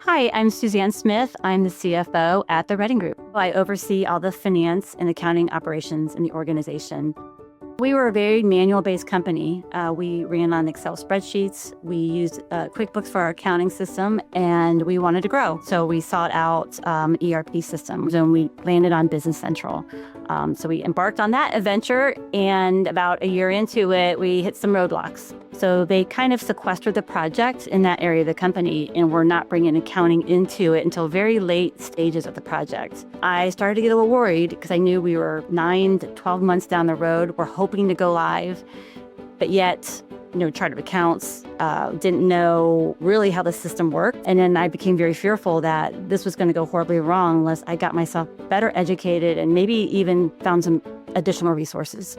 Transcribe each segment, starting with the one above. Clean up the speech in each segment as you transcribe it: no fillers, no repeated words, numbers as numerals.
Hi, I'm Suzanne Smith. I'm the CFO at the Reading Group. I oversee all the finance and accounting operations in the organization. We were a very manual-based company. We ran on Excel spreadsheets. We used QuickBooks for our accounting system, and we wanted to grow. So we sought out ERP systems, and we landed on Business Central. So we embarked on that adventure, and about a year into it, we hit some roadblocks. So they kind of sequestered the project in that area of the company, and we're not bringing accounting into it until very late stages of the project. I started to get a little worried because I knew we were 9 to 12 months down the road. We're hoping to go live, but yet, chart of accounts, didn't know really how the system worked. And then I became very fearful that this was going to go horribly wrong unless I got myself better educated and maybe even found some additional resources.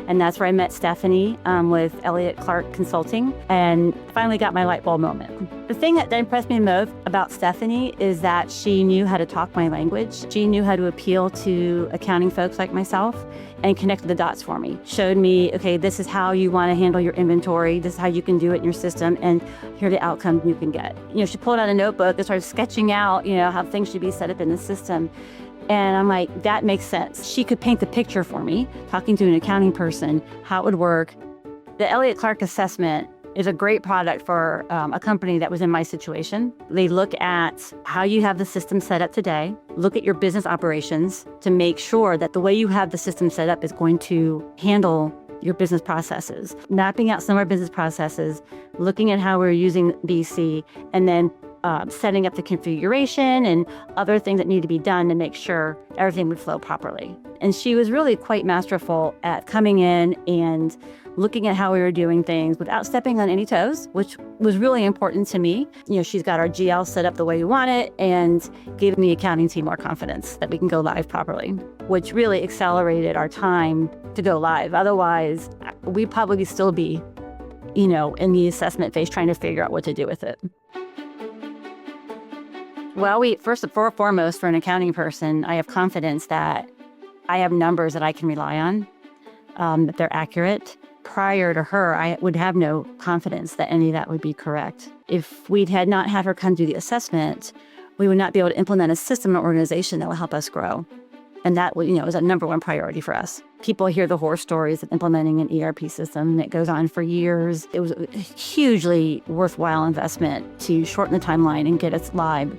And that's where I met Stephanie with Elliott Clark Consulting and finally got my light bulb moment. The thing that impressed me most about Stephanie is that she knew how to talk my language. She knew how to appeal to accounting folks like myself and connected the dots for me. Showed me, okay, this is how you want to handle your inventory. This is how you can do it in your system, and here are the outcomes you can get. She pulled out a notebook and started sketching out, how things should be set up in the system. And I'm like, that makes sense. She could paint the picture for me, talking to an accounting person, how it would work. The Elliott Clark assessment is a great product for a company that was in my situation. They look at how you have the system set up today, look at your business operations to make sure that the way you have the system set up is going to handle your business processes, mapping out some of our business processes, looking at how we're using BC, and then setting up the configuration and other things that need to be done to make sure everything would flow properly. And she was really quite masterful at coming in and looking at how we were doing things without stepping on any toes, which was really important to me. She's got our GL set up the way we want it and gave the accounting team more confidence that we can go live properly, which really accelerated our time to go live. Otherwise, we'd probably still be, in the assessment phase trying to figure out what to do with it. Well, first and foremost, for an accounting person, I have confidence that I have numbers that I can rely on, that they're accurate. Prior to her, I would have no confidence that any of that would be correct. If we had not had her come do the assessment, we would not be able to implement a system or organization that will help us grow. And that, is a number one priority for us. People hear the horror stories of implementing an ERP system that goes on for years. It was a hugely worthwhile investment to shorten the timeline and get us live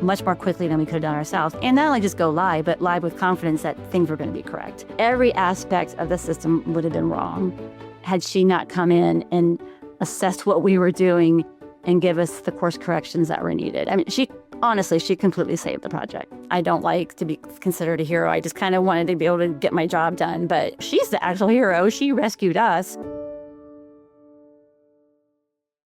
much more quickly than we could have done ourselves. And not only just go live, but live with confidence that things were going to be correct. Every aspect of the system would have been wrong had she not come in and assessed what we were doing and give us the course corrections that were needed. I mean, she completely saved the project. I don't like to be considered a hero. I just kind of wanted to be able to get my job done, but she's the actual hero. She rescued us.